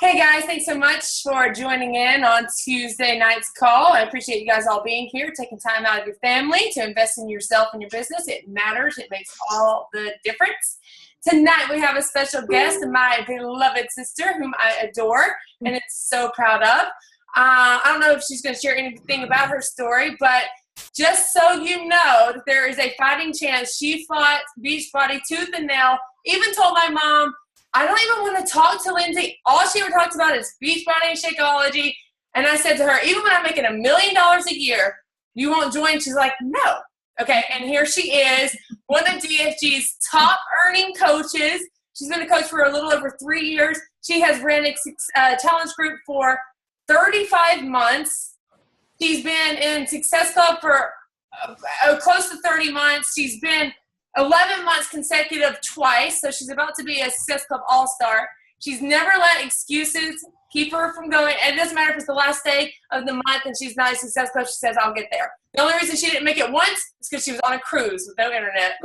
Hey guys, thanks so much for joining in on Tuesday night's call. I appreciate you guys all being here, taking time out of your family to invest in yourself and your business. It matters. It makes all the difference. Tonight we have a special guest, my beloved sister, whom I adore and am so proud of. I don't know if she's going to share anything about her story, but just so you know, that there is a fighting chance. She fought Beachbody tooth and nail, even told my mom, I don't even want to talk to Lindsay. All she ever talks about is Beachbody and Shakeology. And I said to her, even when I'm making $1 million a year, you won't join? She's like, no. Okay, and here she is, one of DFG's top earning coaches. She's been a coach for a little over 3 years. She has ran a challenge group for 35 months. She's been in Success Club for close to 30 months. She's been 11 months consecutive twice, so she's about to be a Success Club All-Star. She's never let excuses keep her from going. And it doesn't matter if it's the last day of the month and she's not a Success Club, she says, I'll get there. The only reason she didn't make it once is because she was on a cruise with no internet.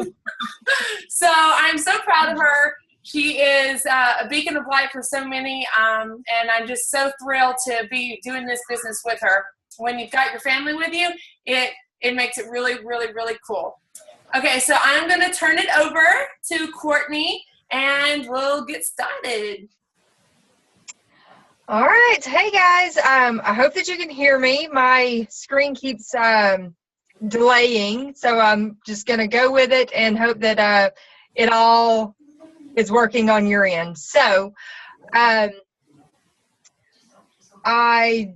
So I'm so proud of her. She is a beacon of light for so many, and I'm just so thrilled to be doing this business with her. When you've got your family with you, it makes it really, really, really cool. Okay, so I'm going to turn it over to Courtney, and we'll get started. All right. Hey, guys. I hope that you can hear me. My screen keeps delaying, so I'm just going to go with it and hope that it all is working on your end. So I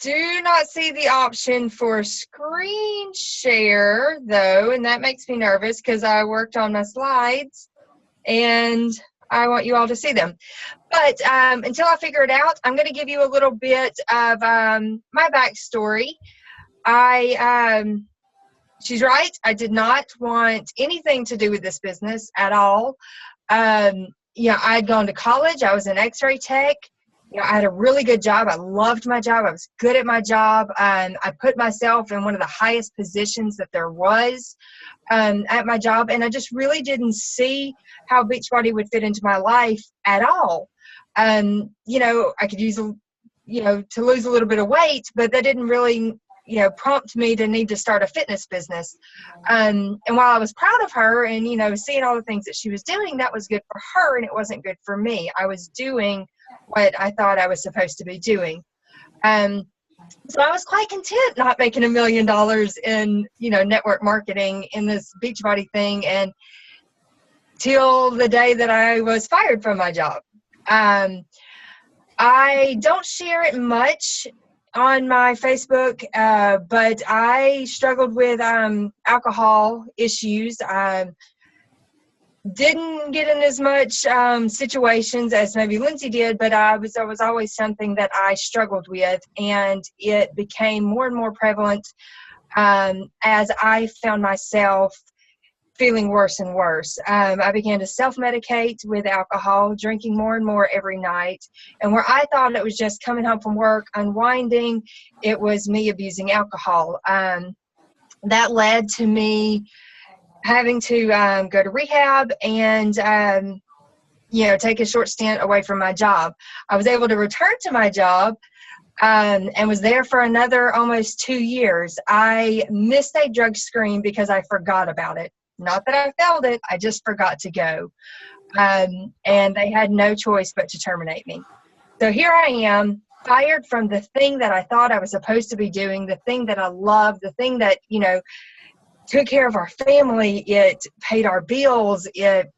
do not see the option for screen share, though, and that makes me nervous because I worked on my slides and I want you all to see them. But until I figure it out, I'm going to give you a little bit of my backstory. She's right. I did not want anything to do with this business at all. Yeah, I'd gone to college. I was an x-ray tech. You know, I had a really good job. I loved my job. I was good at my job. I put myself in one of the highest positions that there was at my job. And I just really didn't see how Beachbody would fit into my life at all. You know, I could use, to lose a little bit of weight, but that didn't really, prompt me to need to start a fitness business. And while I was proud of her and, seeing all the things that she was doing, that was good for her and it wasn't good for me. I was doing what I thought I was supposed to be doing. So I was quite content not making $1 million in, network marketing in this Beachbody thing, and till the day that I was fired from my job. I don't share it much on my Facebook, but I struggled with alcohol issues. Didn't get in as much situations as maybe Lindsay did, but I was always something that I struggled with, and it became more and more prevalent as I found myself feeling worse and worse. I began to self-medicate with alcohol, drinking more and more every night, and where I thought it was just coming home from work, unwinding, it was me abusing alcohol. That led to me having to go to rehab and, take a short stint away from my job. I was able to return to my job and was there for another almost 2 years. I missed a drug screen because I forgot about it. Not that I failed it, I just forgot to go. And they had no choice but to terminate me. So here I am, fired from the thing that I thought I was supposed to be doing, the thing that I loved, the thing that, took care of our family. It paid our bills. It,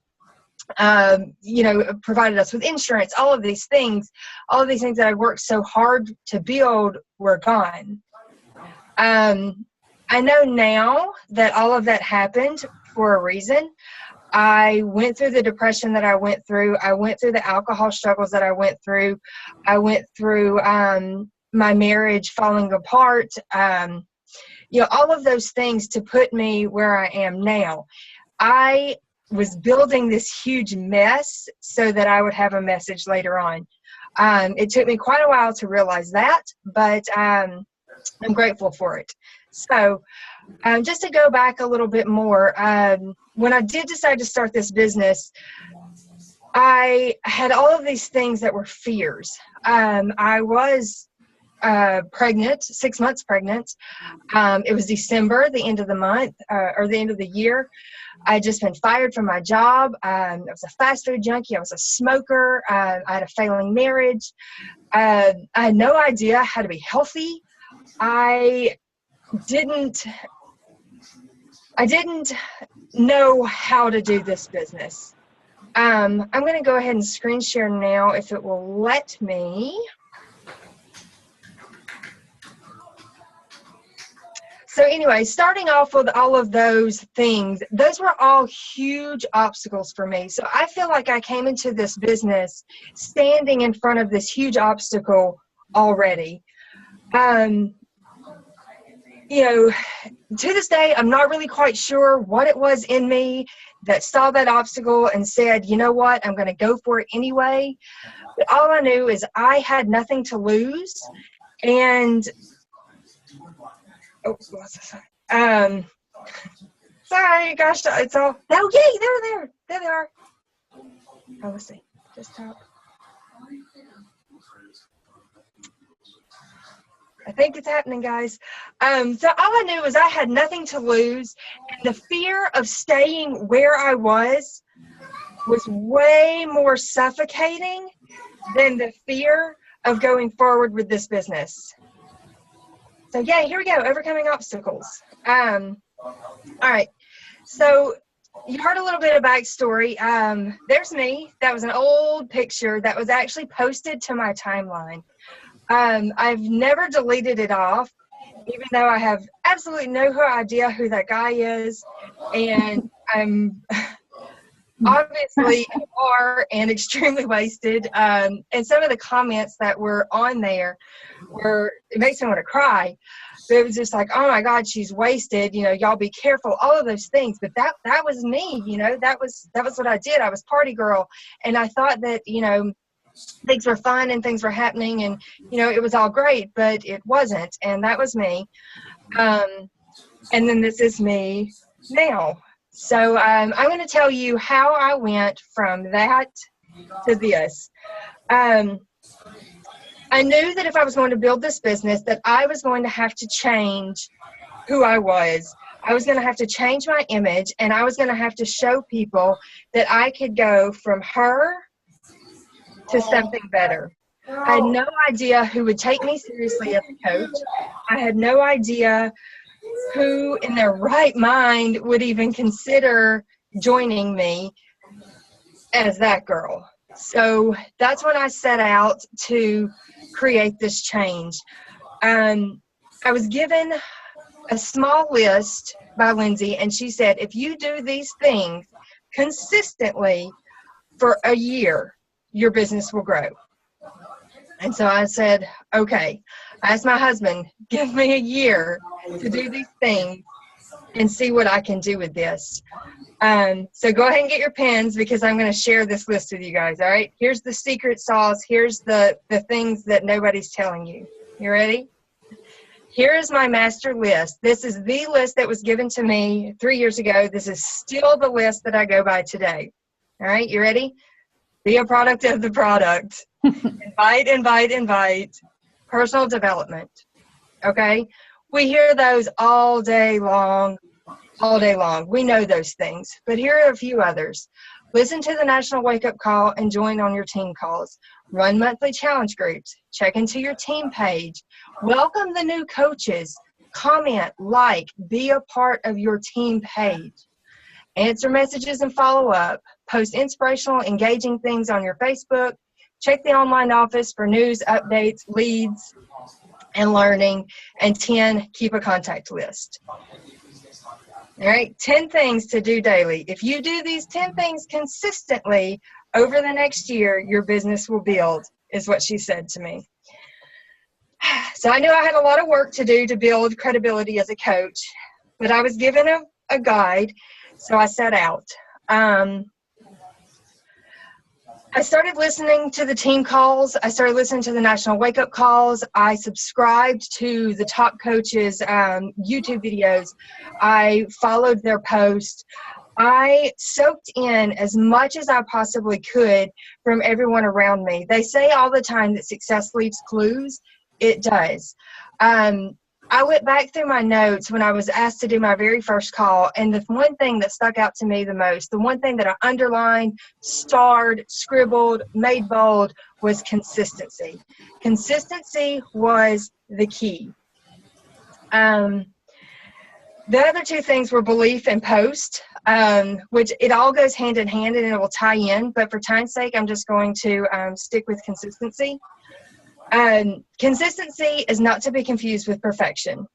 provided us with insurance. All of these things that I worked so hard to build were gone. I know now that all of that happened for a reason. I went through the depression that I went through. I went through the alcohol struggles that I went through. I went through my marriage falling apart. All of those things to put me where I am now. I was building this huge mess so that I would have a message later on. It took me quite a while to realize that, but I'm grateful for it. So just to go back a little bit more, when I did decide to start this business, I had all of these things that were fears. I was pregnant, 6 months pregnant. It was December, the end of the month, or the end of the year. I had just been fired from my job. I was a fast food junkie. I was a smoker. I had a failing marriage. I had no idea how to be healthy. I didn't know how to do this business. I'm going to go ahead and screen share now if it will let me. So anyway, starting off with all of those things, those were all huge obstacles for me. So I feel like I came into this business standing in front of this huge obstacle already. You know, to this day, I'm not really quite sure what it was in me that saw that obstacle and said, you know what, I'm going to go for it anyway. But all I knew is I had nothing to lose. And sorry, gosh, it's all, no, yay, there they are. Oh, let's see, just top. I think it's happening, guys. So all I knew was I had nothing to lose, and the fear of staying where I was way more suffocating than the fear of going forward with this business. So yeah, here we go, overcoming obstacles. All right, so you heard a little bit of backstory. There's me. That was an old picture that was actually posted to my timeline. I've never deleted it off, even though I have absolutely no idea who that guy is, and I'm obviously far and extremely wasted. And some of the comments that were on there it makes me want to cry. But it was just like, oh my God, she's wasted. You know, y'all be careful. All of those things. But that was me. You know, that was what I did. I was party girl, and I thought that, you know, things were fun and things were happening, and you know, it was all great, but it wasn't. And that was me. And then this is me now. So I'm going to tell you how I went from that to this. I knew that if I was going to build this business, that I was going to have to change who I was. I was going to have to change my image, and I was going to have to show people that I could go from her to something better. I had no idea who would take me seriously as a coach. I had no idea who in their right mind would even consider joining me as that girl. So that's when I set out to create this change. I was given a small list by Lindsay, and she said, if you do these things consistently for a year, your business will grow. And so I said, okay. I asked my husband, give me a year to do these things and see what I can do with this. So go ahead and get your pens, because I'm going to share this list with you guys. All right. Here's the secret sauce. Here's the things that nobody's telling you. You ready? Here is my master list. This is the list that was given to me 3 years ago. This is still the list that I go by today. All right. You ready? Be a product of the product. Invite. Personal development. Okay? We hear those all day long. We know those things. But here are a few others. Listen to the National Wake Up Call and join on your team calls. Run monthly challenge groups. Check into your team page. Welcome the new coaches. Comment, like, be a part of your team page. Answer messages and follow up. Post inspirational, engaging things on your Facebook. Check the online office for news, updates, leads, and learning. And 10, keep a contact list. All right, 10 things to do daily. If you do these 10 things consistently over the next year, your business will build, is what she said to me. So I knew I had a lot of work to do to build credibility as a coach, but I was given a guide, so I set out. I started listening to the team calls. I started listening to the National Wake Up Calls. I subscribed to the top coaches' YouTube videos. I followed their posts. I soaked in as much as I possibly could from everyone around me. They say all the time that success leaves clues. It does. I went back through my notes when I was asked to do my very first call, and the one thing that stuck out to me the most, the one thing that I underlined, starred, scribbled, made bold, was consistency. Consistency was the key. The other two things were belief and post, which it all goes hand in hand and it will tie in. But for time's sake, I'm just going to stick with consistency. Consistency is not to be confused with perfection.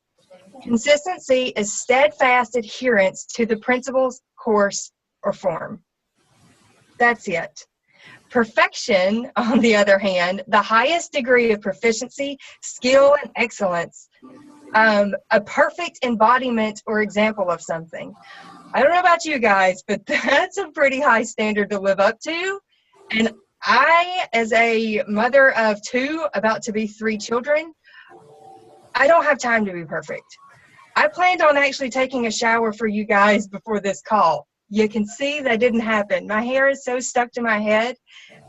Consistency is steadfast adherence to the principles, course, or form. That's it. Perfection, on the other hand, the highest degree of proficiency, skill, and excellence, a perfect embodiment or example of something. I don't know about you guys, but that's a pretty high standard to live up to. And I, as a mother of 2, about to be 3 children, I don't have time to be perfect. I planned on actually taking a shower for you guys before this call. You can see that didn't happen. My hair is so stuck to my head.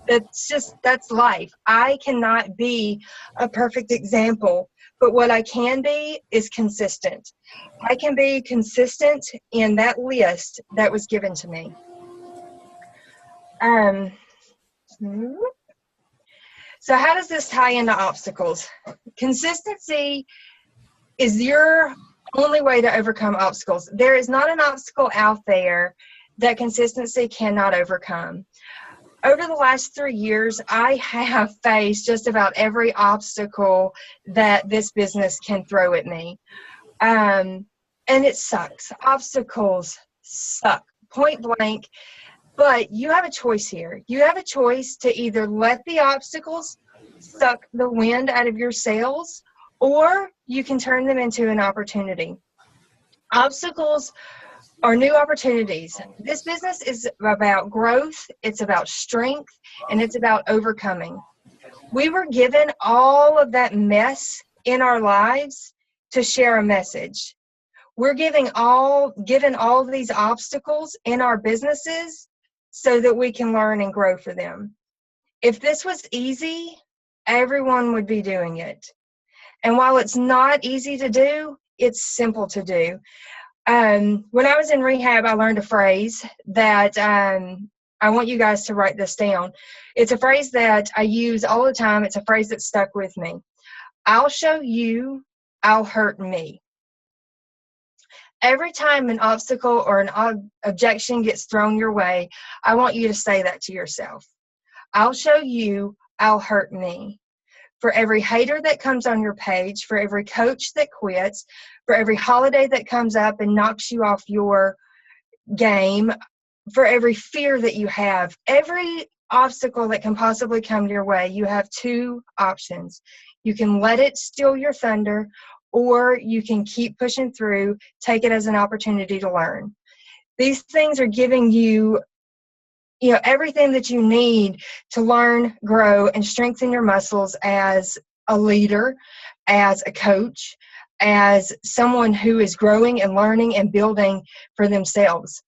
That's life. I cannot be a perfect example, but what I can be is consistent. I can be consistent in that list that was given to me. So how does this tie into obstacles? Consistency is your only way to overcome obstacles. There is not an obstacle out there that consistency cannot overcome. Over the last 3 years, I have faced just about every obstacle that this business can throw at me. And it sucks. Obstacles suck, point blank. But you have a choice here. You have a choice to either let the obstacles suck the wind out of your sails, or you can turn them into an opportunity. Obstacles are new opportunities. This business is about growth, it's about strength, and it's about overcoming. We were given all of that mess in our lives to share a message. We're given all of these obstacles in our businesses so that we can learn and grow for them. If this was easy, everyone would be doing it. And while it's not easy to do, it's simple to do. When I was in rehab, I learned a phrase that I want you guys to write this down. It's a phrase that I use all the time. It's a phrase that stuck with me. I'll show you, I'll hurt me. Every time an obstacle or an objection gets thrown your way, I want you to say that to yourself. I'll show you, I'll hurt me. For every hater that comes on your page, for every coach that quits, for every holiday that comes up and knocks you off your game, for every fear that you have, every obstacle that can possibly come your way, you have 2 options. You can let it steal your thunder, or you can keep pushing through, take it as an opportunity to learn. These things are giving you everything that you need to learn, grow, and strengthen your muscles as a leader, as a coach, as someone who is growing and learning and building for themselves.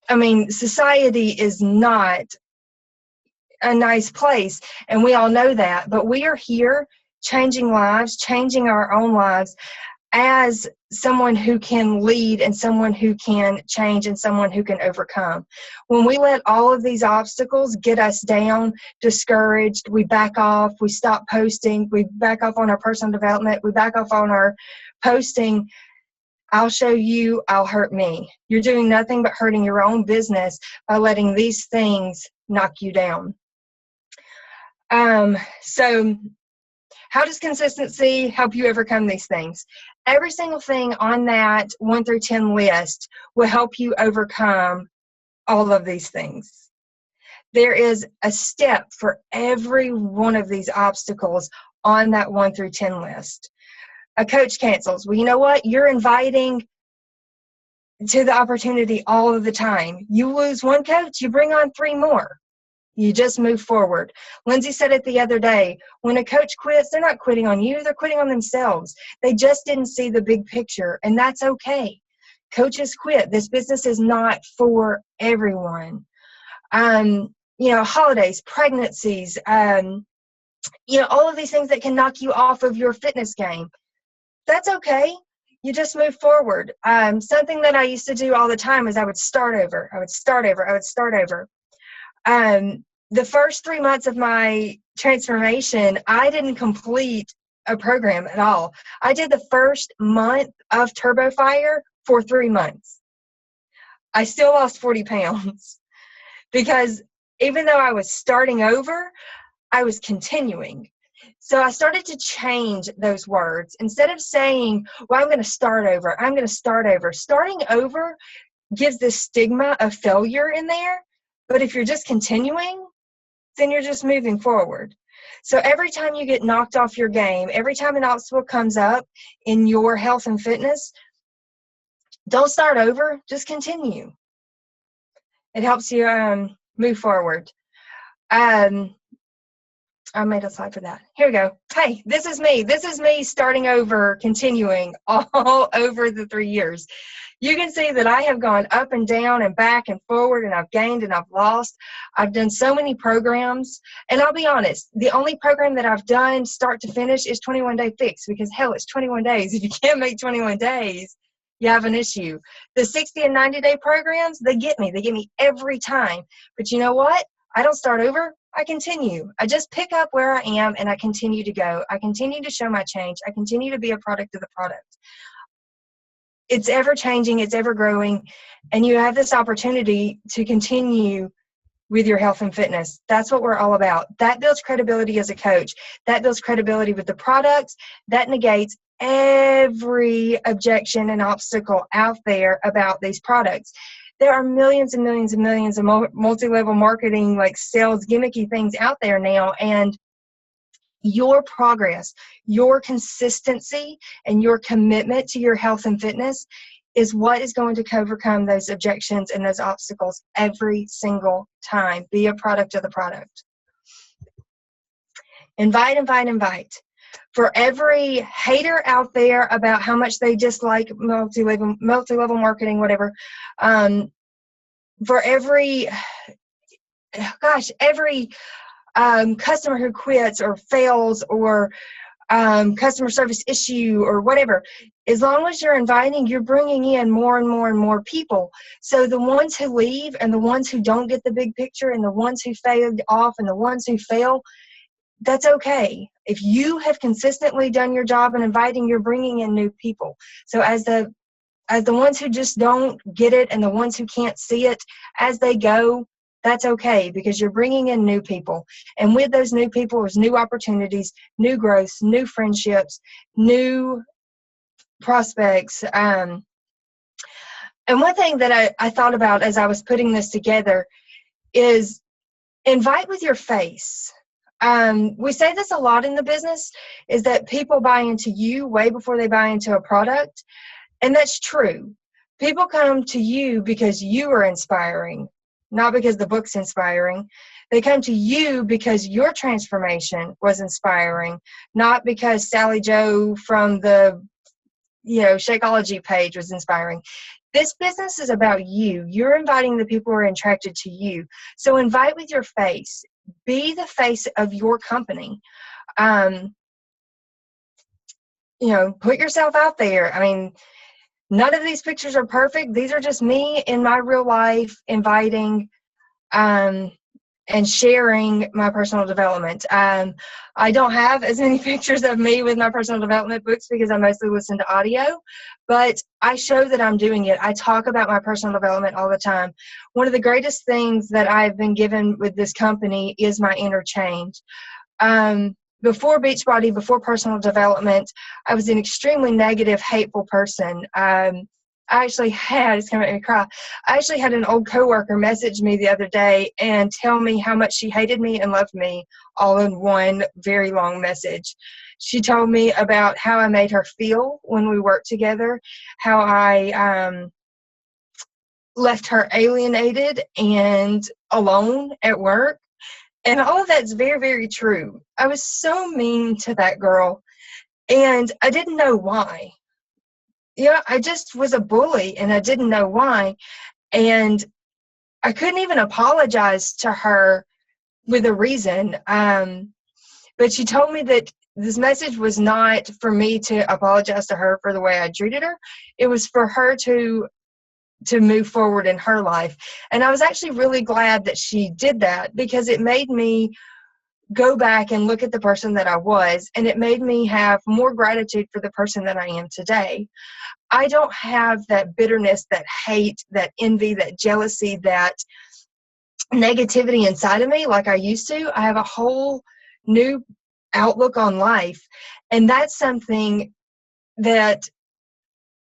I mean, society is not a nice place, and we all know that, but we are here changing lives, changing our own lives as someone who can lead and someone who can change and someone who can overcome. When we let all of these obstacles get us down, discouraged, we back off, we stop posting, we back off on our personal development, we back off on our posting, I'll show you, I'll hurt me. You're doing nothing but hurting your own business by letting these things knock you down. So how does consistency help you overcome these things? Every single thing on that 1 through 10 list will help you overcome all of these things. There is a step for every one of these obstacles on that 1 through 10 list. A coach cancels. Well, you know what? You're inviting to the opportunity all of the time. You lose one coach, you bring on 3 more. You just move forward. Lindsay said it the other day. When a coach quits, they're not quitting on you. They're quitting on themselves. They just didn't see the big picture, and that's okay. Coaches quit. This business is not for everyone. Holidays, pregnancies, all of these things that can knock you off of your fitness game. That's okay. You just move forward. Something that I used to do all the time is I would start over. The first 3 months of my transformation, I didn't complete a program at all. I did the first month of Turbo Fire for 3 months. I still lost 40 pounds because even though I was starting over, I was continuing. So I started to change those words. Instead of saying, well, I'm going to start over. Starting over gives this stigma of failure in there. But if you're just continuing, then you're just moving forward. So every time you get knocked off your game, every time an obstacle comes up in your health and fitness, don't start over, just continue. It helps you move forward. I made a slide for that. Here we go. Hey, this is me. This is me starting over, continuing all over the 3 years. You can see that I have gone up and down and back and forward, and I've gained and I've lost. I've done so many programs. And I'll be honest, the only program that I've done start to finish is 21 Day Fix, because hell, it's 21 days. If you can't make 21 days, you have an issue. The 60 and 90-day programs, they get me. They get me every time. But you know what? I don't start over. I continue. I just pick up where I am and I continue to go. I continue to show my change. I continue to be a product of the product. It's ever changing. It's ever growing. And you have this opportunity to continue with your health and fitness. That's what we're all about. That builds credibility as a coach. That builds credibility with the products. That negates every objection and obstacle out there about these products. There are millions and millions and millions of multi-level marketing, like sales gimmicky things out there now. And your progress, your consistency, and your commitment to your health and fitness is what is going to overcome those objections and those obstacles every single time. Be a product of the product. Invite, invite, invite. For every hater out there about how much they dislike multi-level marketing, whatever, for every customer who quits or fails or customer service issue or whatever, as long as you're inviting, you're bringing in more and more and more people. So the ones who leave and the ones who don't get the big picture and the ones who failed off and the ones who fail, that's okay. If you have consistently done your job in inviting, you're bringing in new people. So as the ones who just don't get it and the ones who can't see it as they go, that's okay, because you're bringing in new people. And with those new people is new opportunities, new growth, new friendships, new prospects. And one thing that I thought about as I was putting this together is invite with your face. We say this a lot in the business, is that people buy into you way before they buy into a product. And that's true. People come to you because you are inspiring, not because the book's inspiring. They come to you because your transformation was inspiring, not because Sally Joe from the Shakeology page was inspiring. This business is about you. You're inviting the people who are attracted to you. So invite with your face. Be the face of your company. Put yourself out there. I mean, none of these pictures are perfect. These are just me in my real life inviting and sharing my personal development. I don't have as many pictures of me with my personal development books because I mostly listen to audio, but I show that I'm doing it. I talk about my personal development all the time. One of the greatest things that I've been given with this company is my inner change. Before Beachbody, before personal development, I was an extremely negative, hateful person. It's going to make me cry. I actually had an old coworker message me the other day and tell me how much she hated me and loved me all in one very long message. She told me about how I made her feel when we worked together, how I left her alienated and alone at work. And all of that's very, very true. I was so mean to that girl, and I didn't know why. I just was a bully and I didn't know why. And I couldn't even apologize to her with a reason. But she told me that this message was not for me to apologize to her for the way I treated her. It was for her to move forward in her life. And I was actually really glad that she did that, because it made me go back and look at the person that I was, and it made me have more gratitude for the person that I am today. I don't have that bitterness, that hate, that envy, that jealousy, that negativity inside of me like I used to. I have a whole new outlook on life. And that's something that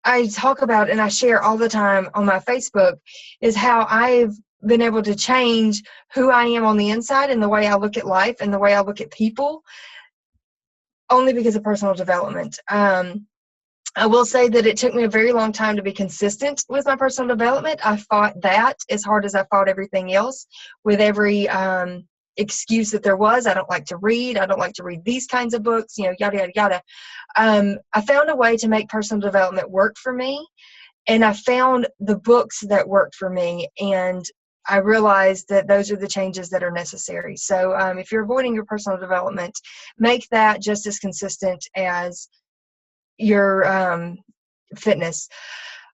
I talk about and I share all the time on my Facebook, is how I've been able to change who I am on the inside and the way I look at life and the way I look at people, only because of personal development. I will say that it took me a very long time to be consistent with my personal development. I fought that as hard as I fought everything else, with every excuse that there was. I don't like to read. I don't like to read these kinds of books, yada, yada, yada. I found a way to make personal development work for me, and I found the books that worked for me, and I realized that those are the changes that are necessary. So if you're avoiding your personal development, make that just as consistent as your fitness.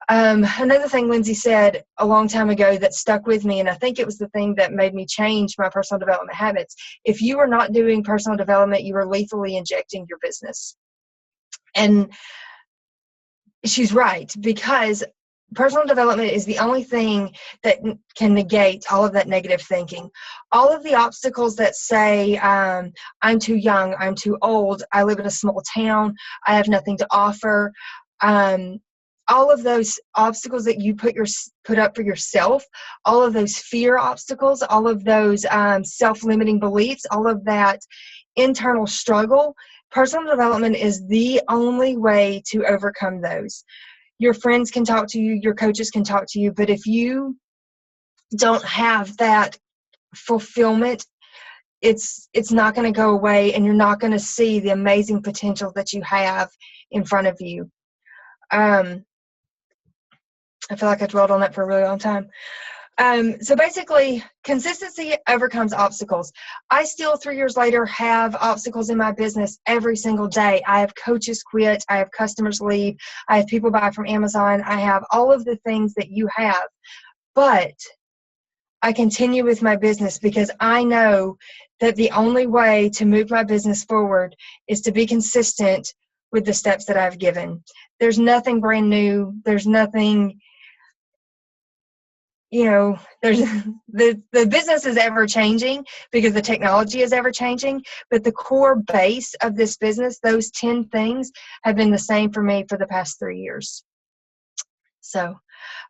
Another thing Lindsay said a long time ago that stuck with me, and I think it was the thing that made me change my personal development habits: if you are not doing personal development, you are lethally injecting your business. And she's right, because personal development is the only thing that can negate all of that negative thinking. All of the obstacles that say, I'm too young, I'm too old, I live in a small town, I have nothing to offer, all of those obstacles that you put up for yourself, all of those fear obstacles, all of those self-limiting beliefs, all of that internal struggle, personal development is the only way to overcome those. Your friends can talk to you, your coaches can talk to you, but if you don't have that fulfillment, it's not going to go away, and you're not going to see the amazing potential that you have in front of you. I feel like I dwelled on that for a really long time. So basically, consistency overcomes obstacles. I still, 3 years later, have obstacles in my business every single day. I have coaches quit. I have customers leave. I have people buy from Amazon. I have all of the things that you have. But I continue with my business because I know that the only way to move my business forward is to be consistent with the steps that I've given. There's nothing brand new. There's nothing... there's the business is ever changing because the technology is ever changing, but the core base of this business, those 10 things, have been the same for me for the past 3 years. So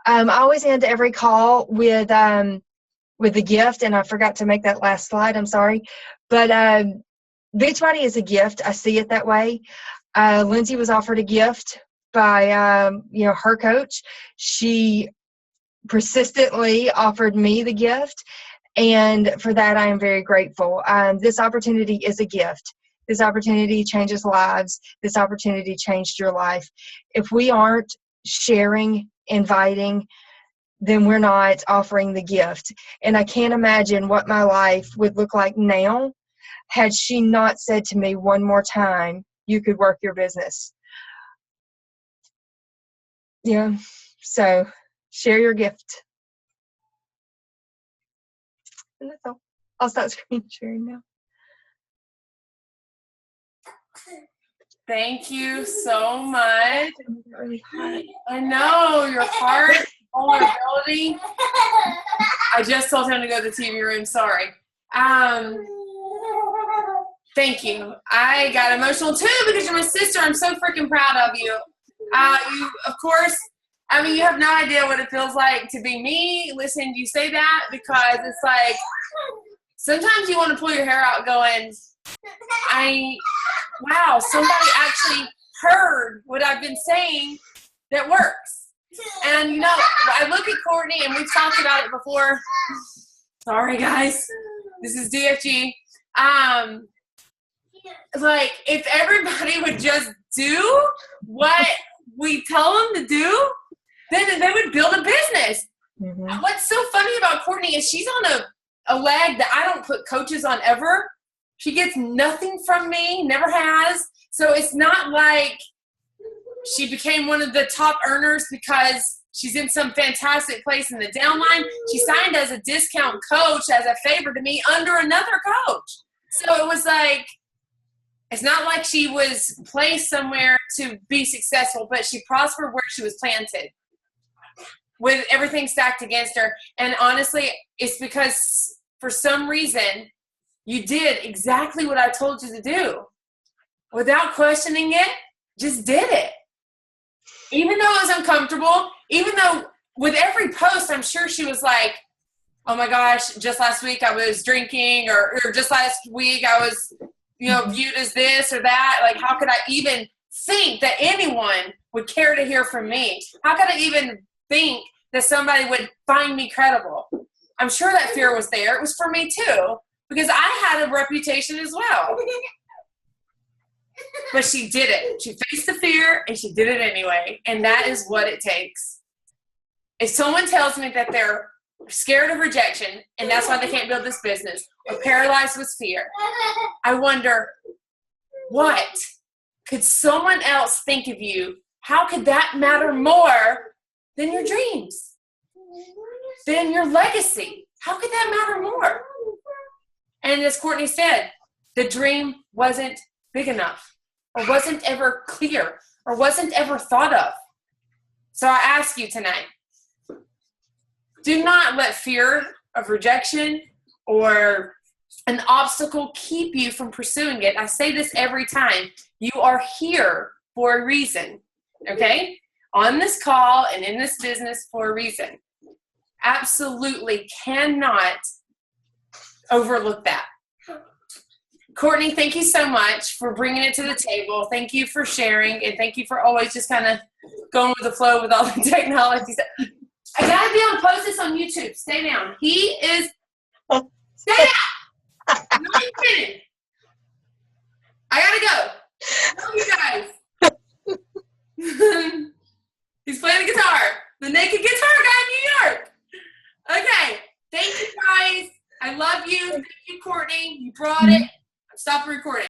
I always end every call with a gift, and I forgot to make that last slide. I'm sorry, but Beachbody is a gift. I see it that way. Lindsay was offered a gift by her coach. She persistently offered me the gift, and for that I am very grateful. This opportunity is a gift. This opportunity changes lives. This opportunity changed your life. If we aren't sharing, inviting, then we're not offering the gift. And I can't imagine what my life would look like now had she not said to me one more time, you could work your business. Yeah, so share your gift. And that's all. I'll stop screen sharing now. Thank you so much. Really hot. I know, your heart, vulnerability. I just told him to go to the TV room. Sorry. Thank you. I got emotional too because you're my sister. I'm so freaking proud of you. You, of course, you have no idea what it feels like to be me listening to you say that, because it's like sometimes you want to pull your hair out going, wow, somebody actually heard what I've been saying that works. And, I look at Courtney, and we've talked about it before. Sorry, guys. This is DFG. Like, if everybody would just do what we tell them to do, then they would build a business. Mm-hmm. What's so funny about Courtney is she's on a leg that I don't put coaches on ever. She gets nothing from me, never has. So it's not like she became one of the top earners because she's in some fantastic place in the downline. She signed as a discount coach as a favor to me under another coach. So it was like, it's not like she was placed somewhere to be successful, but she prospered where she was planted with everything stacked against her. And honestly, it's because for some reason you did exactly what I told you to do. Without questioning it, just did it. Even though it was uncomfortable, even though with every post, I'm sure she was like, oh my gosh, just last week I was drinking, or just last week I was, viewed as this or that. Like, how could I even think that anyone would care to hear from me? How could I even think that somebody would find me credible? I'm sure that fear was there. It was for me too, because I had a reputation as well. But she did it. She faced the fear and she did it anyway. And that is what it takes. If someone tells me that they're scared of rejection and that's why they can't build this business, or paralyzed with fear, I wonder, what could someone else think of you? How could that matter more than your dreams? Than your legacy? How could that matter more? And as Courtney said, the dream wasn't big enough, or wasn't ever clear, or wasn't ever thought of. So I ask you tonight, do not let fear of rejection or an obstacle keep you from pursuing it. I say this every time. You are here for a reason, okay? On this call and in this business for a reason. Absolutely cannot overlook that. Courtney, thank you so much for bringing it to the table. Thank you for sharing, and thank you for always just kind of going with the flow with all the technology stuff. I gotta be on post-its on YouTube. Stay down. He is. Stay down. I'm not even kidding. I gotta go. Love you guys. He's playing the guitar. The naked guitar guy in New York. Okay. Thank you guys. I love you. Thank you, Courtney. You brought it. Stop recording.